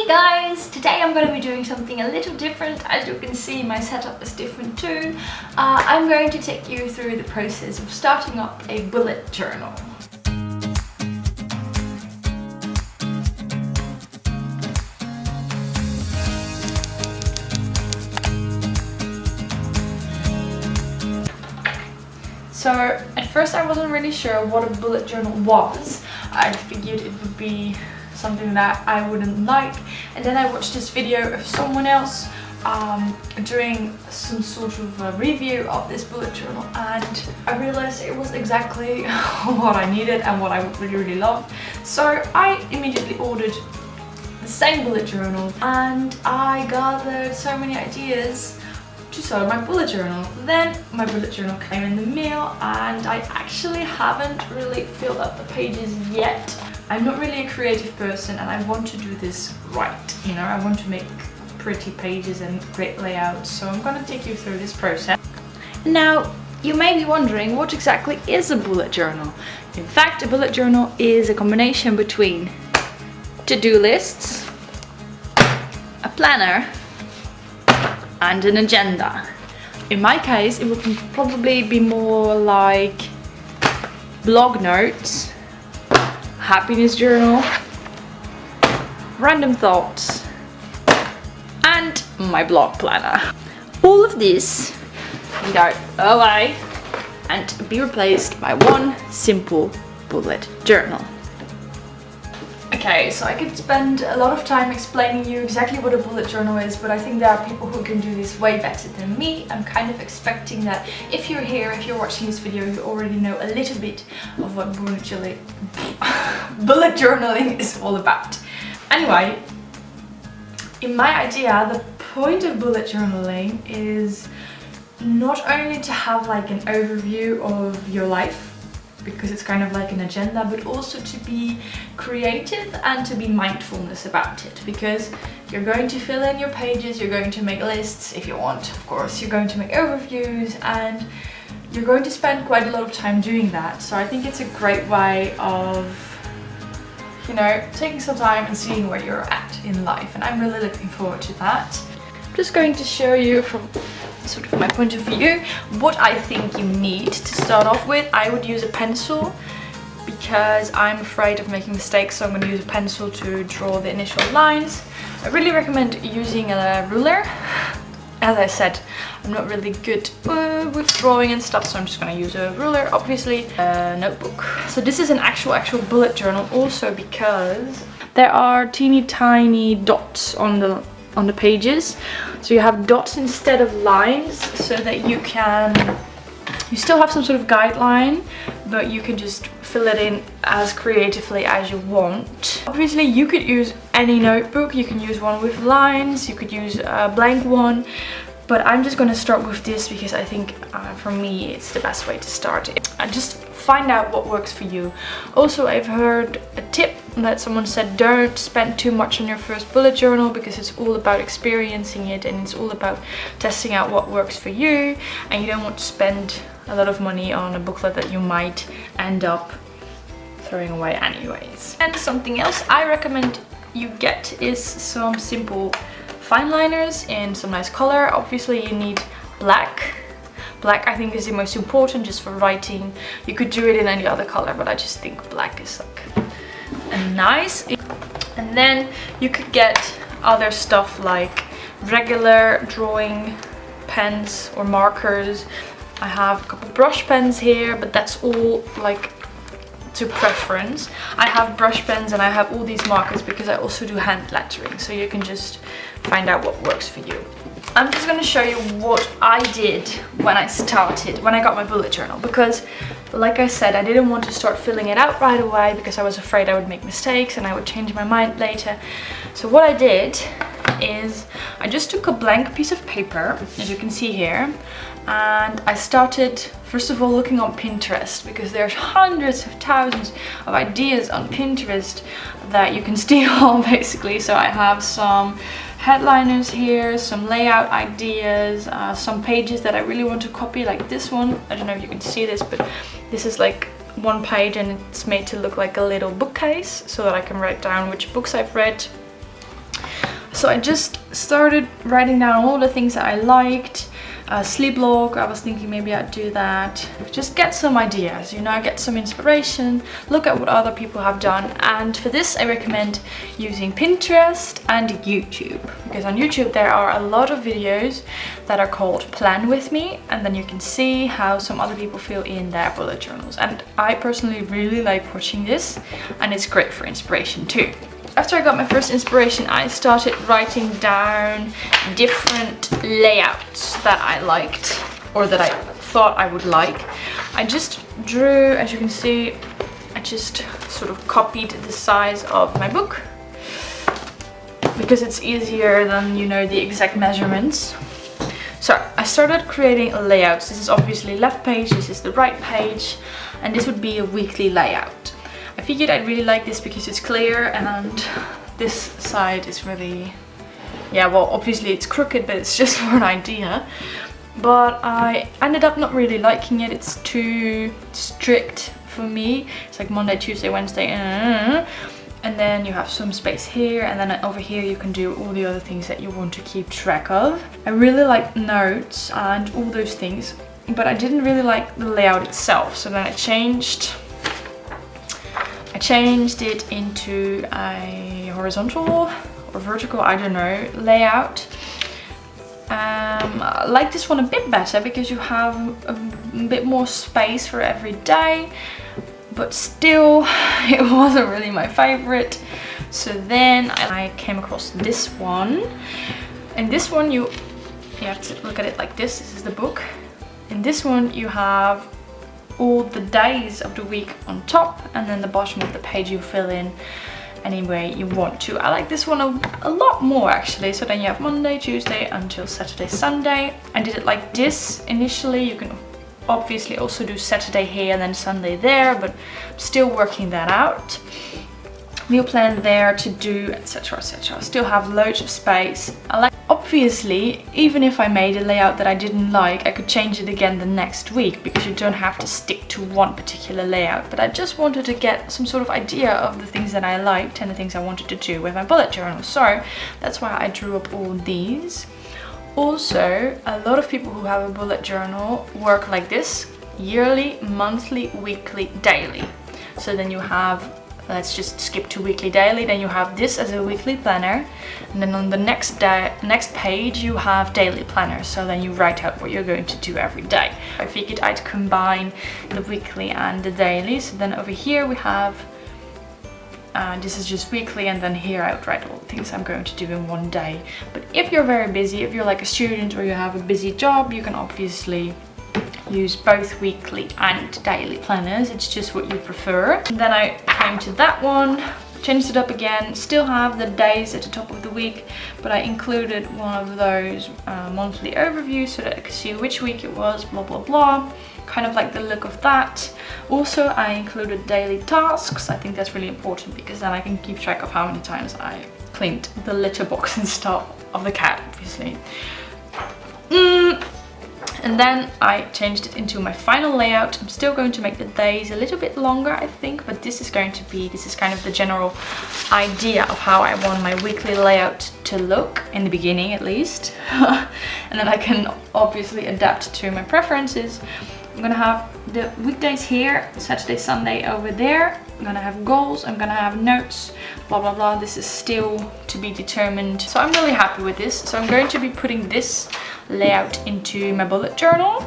Hey guys! Today I'm going to be doing something a little different. As you can see, my setup is different too. I'm going to take you through the process of starting up a bullet journal. So at first I wasn't really sure what a bullet journal was. I figured it would be something that I wouldn't like, and then I watched this video of someone else doing some sort of a review of this bullet journal, and I realized it was exactly what I needed and what I would really love. So I immediately ordered the same bullet journal and I gathered so many ideas to start my bullet journal. Then my bullet journal came in the mail and I actually haven't really filled up the pages yet. I'm not really a creative person and I want to do this right, you know, I want to make pretty pages and great layouts, so I'm gonna take you through this process. Now, you may be wondering, what exactly is a bullet journal? In fact, a bullet journal is a combination between to-do lists, a planner, and an agenda. In my case, it would probably be more like blog notes, happiness journal, random thoughts, and my blog planner. All of this can go away and be replaced by one simple bullet journal. Okay, so I could spend a lot of time explaining you exactly what a bullet journal is, but I think there are people who can do this way better than me. I'm kind of expecting that if you're here, if you're watching this video, you already know a little bit of what bullet journaling is all about. Anyway, in my idea, the point of bullet journaling is not only to have like an overview of your life, because it's kind of like an agenda, but also to be creative and to be mindfulness about it, because you're going to fill in your pages, you're going to make lists if you want, of course, you're going to make overviews, and you're going to spend quite a lot of time doing that. So I think it's a great way of, you know, taking some time and seeing where you're at in life, and I'm really looking forward to that. I'm just going to show you from sort of my point of view what I think you need to start off with. I would use a pencil because I'm afraid of making mistakes, so I'm going to use a pencil to draw the initial lines. I really recommend using a ruler. As I said, I'm not really good with drawing and stuff, so I'm just going to use a ruler, obviously a notebook. So this is an actual bullet journal also because there are teeny tiny dots on the pages, so you have dots instead of lines, so that you still have some sort of guideline, but you can just fill it in as creatively as you want. Obviously you could use any notebook, you can use one with lines, you could use a blank one, but I'm just going to start with this because I think for me it's the best way to start it. And just find out what works for you. Also, I've heard a tip that someone said, don't spend too much on your first bullet journal because it's all about experiencing it and it's all about testing out what works for you, and you don't want to spend a lot of money on a booklet that you might end up throwing away anyways. And something else I recommend you get is some simple fine liners in some nice color. Obviously you need black. Black I think is the most important just for writing. You could do it in any other color, but I just think black is like a nice. And then you could get other stuff like regular drawing pens or markers. I have a couple brush pens here, but that's all like to preference. I have brush pens and I have all these markers because I also do hand lettering, so you can just find out what works for you. I'm just going to show you what I did when I got my bullet journal, because like I said, I didn't want to start filling it out right away because I was afraid I would make mistakes and I would change my mind later. So what I did is I just took a blank piece of paper, as you can see here, and I started first of all looking on Pinterest, because there's hundreds of thousands of ideas on Pinterest that you can steal basically. So I have some headliners here, some layout ideas, some pages that I really want to copy, like this one. I don't know if you can see this, but this is like one page and it's made to look like a little bookcase so that I can write down which books I've read. So I just started writing down all the things that I liked. Sleep log, I was thinking maybe I'd do that. Just get some ideas, you know, get some inspiration, look at what other people have done. And for this I recommend using Pinterest and YouTube, because on YouTube there are a lot of videos that are called Plan With Me, and then you can see how some other people fill in their bullet journals. And I personally really like watching this, and it's great for inspiration too. After I got my first inspiration, I started writing down different layouts that I liked, or that I thought I would like. I just drew, as you can see, I just sort of copied the size of my book, because it's easier than, you know, the exact measurements. So I started creating layouts. This is obviously left page, this is the right page, and this would be a weekly layout. I figured I'd really like this because it's clear, and this side is really, yeah, well, obviously it's crooked, but it's just for an idea. But I ended up not really liking it. It's too strict for me. It's like Monday, Tuesday, Wednesday, and then you have some space here, and then over here you can do all the other things that you want to keep track of. I really like notes and all those things, but I didn't really like the layout itself. So then I changed it into a horizontal or vertical, I don't know, layout. I like this one a bit better because you have a bit more space for every day, but still it wasn't really my favorite. So then I came across this one, and this one you have to look at it like this. This is the book. In this one you have all the days of the week on top, and then the bottom of the page you fill in any way you want to. I like this one a lot more actually. So then you have Monday, Tuesday until Saturday, Sunday. I did it like this initially. You can obviously also do Saturday here and then Sunday there, but I'm still working that out. Meal plan there to do, etc, etc. Still have loads of space. I like, obviously, even if I made a layout that I didn't like, I could change it again the next week, because you don't have to stick to one particular layout. But I just wanted to get some sort of idea of the things that I liked and the things I wanted to do with my bullet journal. So that's why I drew up all these. Also, a lot of people who have a bullet journal work like this: yearly, monthly, weekly, daily. So then you have, let's just skip to weekly, daily, then you have this as a weekly planner, and then on the next page you have daily planner. So then you write out what you're going to do every day. I figured I'd combine the weekly and the daily. So then over here we have, this is just weekly, and then here I would write all the things I'm going to do in one day. But if you're very busy, if you're like a student or you have a busy job, you can obviously use both weekly and daily planners. It's just what you prefer. And then I came to that one, changed it up again, still have the days at the top of the week, but I included one of those monthly overviews so that I could see which week it was, blah blah blah. Kind of like the look of that. Also, I included daily tasks. I think that's really important, because then I can keep track of how many times I cleaned the litter box and stuff of the cat, obviously. And then I changed it into my final layout. I'm still going to make the days a little bit longer, I think, but this is kind of the general idea of how I want my weekly layout to look, in the beginning at least. And then I can obviously adapt to my preferences. I'm gonna have the weekdays here, Saturday, Sunday over there. I'm gonna have goals, I'm gonna have notes, blah blah blah. This is still to be determined. So I'm really happy with this. So I'm going to be putting this layout into my bullet journal.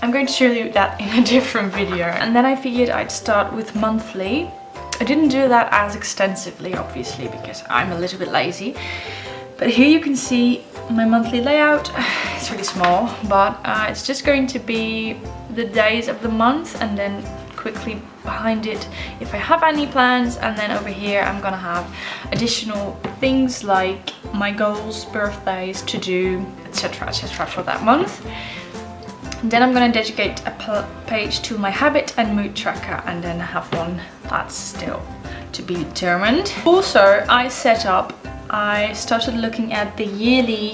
I'm going to show you that in a different video. And then I figured I'd start with monthly. I didn't do that as extensively, obviously, because I'm a little bit lazy. But here you can see my monthly layout. It's really small, but it's just going to be the days of the month, and then quickly behind it if I have any plans, and then over here I'm gonna have additional things like my goals, birthdays, to do, etc, etc for that month. And then I'm gonna dedicate a page to my habit and mood tracker, and then have one that's still to be determined. Also, I started looking at the yearly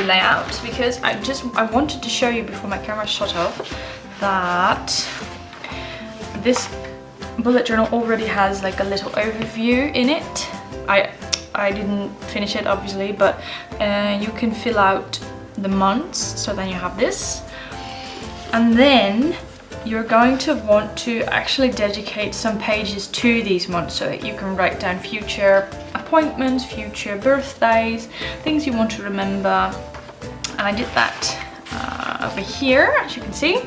layouts, because I wanted to show you before my camera shut off that this bullet journal already has like a little overview in it. I didn't finish it obviously, but you can fill out the months. So then you have this, and then you're going to want to actually dedicate some pages to these months so that you can write down future appointments, future birthdays, things you want to remember. And I did that over here, as you can see.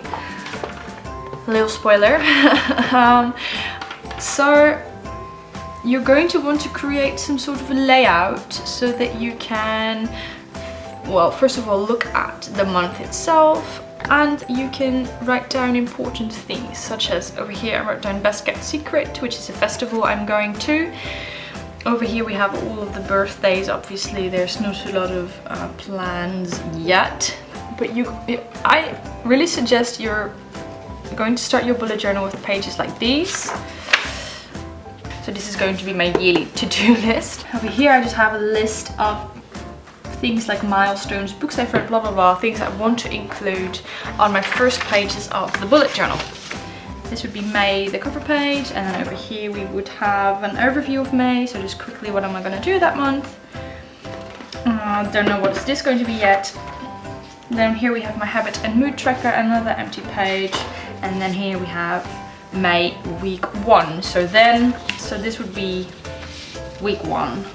Little spoiler. So you're going to want to create some sort of a layout so that you can, well, first of all, look at the month itself, and you can write down important things, such as over here I wrote down Best Kept Secret, which is a festival I'm going to. Over here we have all of the birthdays. Obviously there's not a lot of plans yet, but I really suggest you're going to start your bullet journal with pages like these. So this is going to be my yearly to-do list. Over here I just have a list of things like milestones, books I've read, blah blah blah, things I want to include on my first pages of the bullet journal. This would be May, the cover page, and then over here we would have an overview of May, so just quickly what am I going to do that month. Don't know what is this going to be yet. Then here we have my habit and mood tracker, another empty page, and then here we have May week 1. So this would be week 1.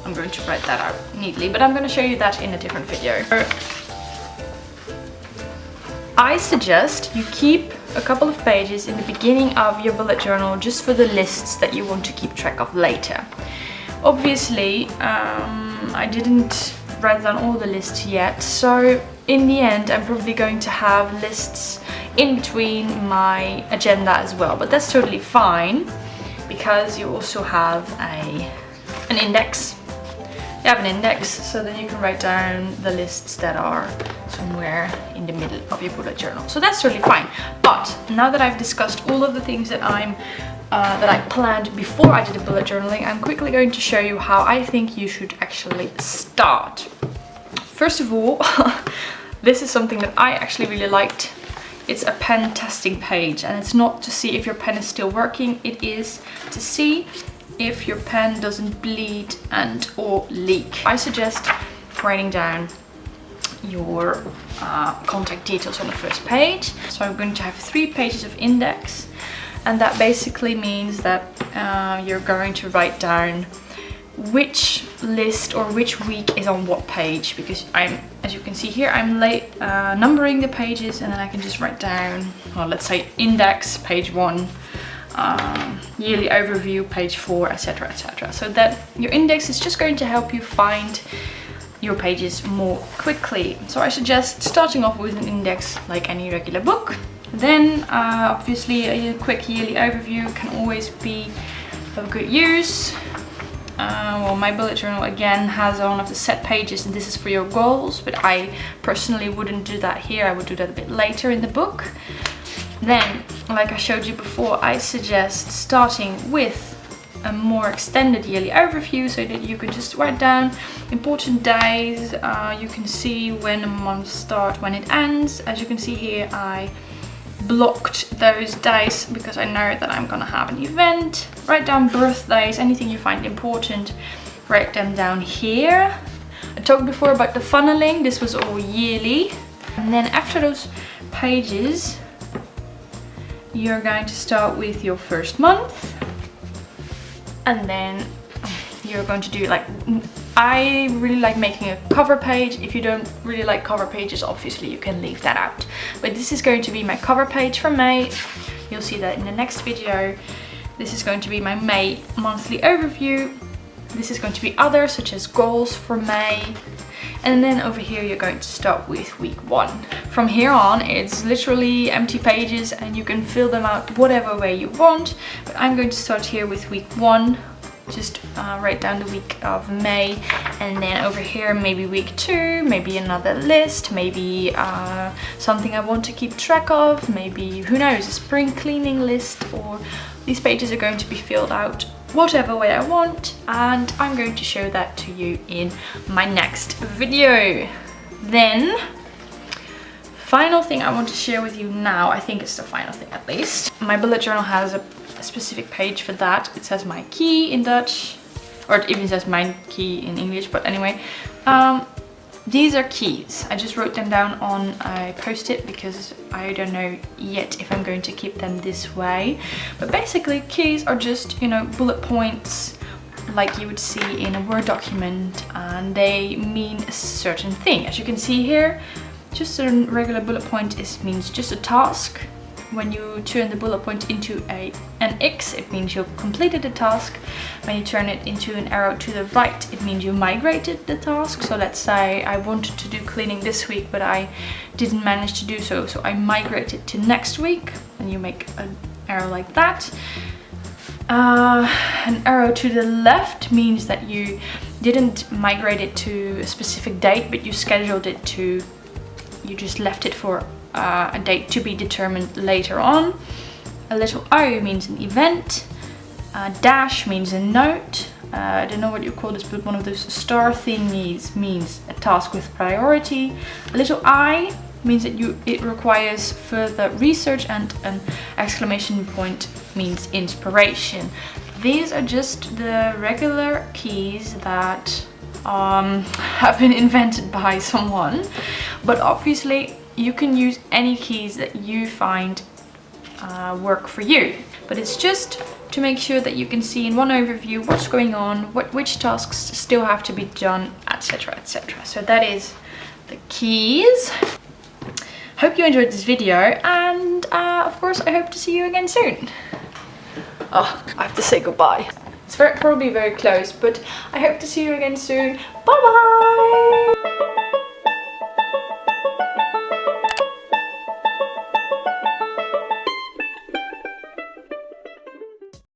I'm going to write that out neatly, but I'm going to show you that in a different video. I suggest you keep a couple of pages in the beginning of your bullet journal just for the lists that you want to keep track of later. Obviously, I didn't write down all the lists yet, so in the end I'm probably going to have lists in between my agenda as well, but that's totally fine because you also have an index. You have an index, so then you can write down the lists that are somewhere in the middle of your bullet journal. So that's totally fine. But now that I've discussed all of the things that I planned before I did the bullet journaling, I'm quickly going to show you how I think you should actually start. First of all, this is something that I actually really liked. It's a pen testing page, and it's not to see if your pen is still working, it is to see if your pen doesn't bleed and or leak. I suggest writing down your contact details on the first page. So I'm going to have 3 pages of index, and that basically means that you're going to write down which list or which week is on what page, because as you can see here, I'm numbering the pages, and then I can just write down, well, let's say index page 1, yearly overview page 4, etc, etc. So that your index is just going to help you find your pages more quickly. So I suggest starting off with an index like any regular book. Then obviously a quick yearly overview can always be of good use. Well, my bullet journal again has one of the set pages, and this is for your goals, but I personally wouldn't do that here. I would do that a bit later in the book. Then, like I showed you before, I suggest starting with a more extended yearly overview so that you can just write down important days. You can see when a month starts, when it ends. As you can see here, I blocked those days because I know that I'm gonna have an event. Write down birthdays, anything you find important, write them down here. I talked before about the funneling. This was all yearly. And then after those pages, you're going to start with your first month, and then you're going to do, like, I really like making a cover page. If you don't really like cover pages, obviously you can leave that out, but this is going to be my cover page for May. You'll see that in the next video. This is going to be my May monthly overview. This is going to be others, such as goals for May. And then over here you're going to start with week 1. From here on it's literally empty pages, and you can fill them out whatever way you want, but I'm going to start here with week 1. Just write down the week of May, and then over here maybe week 2, maybe another list, maybe something I want to keep track of, maybe, who knows, a spring cleaning list. Or these pages are going to be filled out whatever way I want, and I'm going to show that to you in my next video. Then, final thing I want to share with you now, I think it's the final thing at least. My bullet journal has a specific page for that. It says my key in Dutch. or it even says my key in English, but anyway. These are keys. I just wrote them down on a post-it because I don't know yet if I'm going to keep them this way. But basically keys are just, you know, bullet points like you would see in a Word document, and they mean a certain thing. As you can see here, just a regular bullet point means just a task. When you turn the bullet point into an X, it means you've completed the task. When you turn it into an arrow to the right, it means you migrated the task. So let's say I wanted to do cleaning this week, but I didn't manage to do so, so I migrated to next week, and you make an arrow like that. An arrow to the left means that you didn't migrate it to a specific date, but you scheduled it to, you just left it for a date to be determined later on. A little O means an event. A dash means a note. I don't know what you call this, but one of those star thingies means a task with priority. A little I means that it requires further research, and an exclamation point means inspiration. These are just the regular keys that have been invented by someone, but obviously you can use any keys that you find work for you. But it's just to make sure that you can see in one overview what's going on, which tasks still have to be done, etc, etc. So that is the keys. Hope you enjoyed this video, and of course I hope to see you again soon. Oh, I have to say goodbye. It's probably very close, but I hope to see you again soon. Bye bye!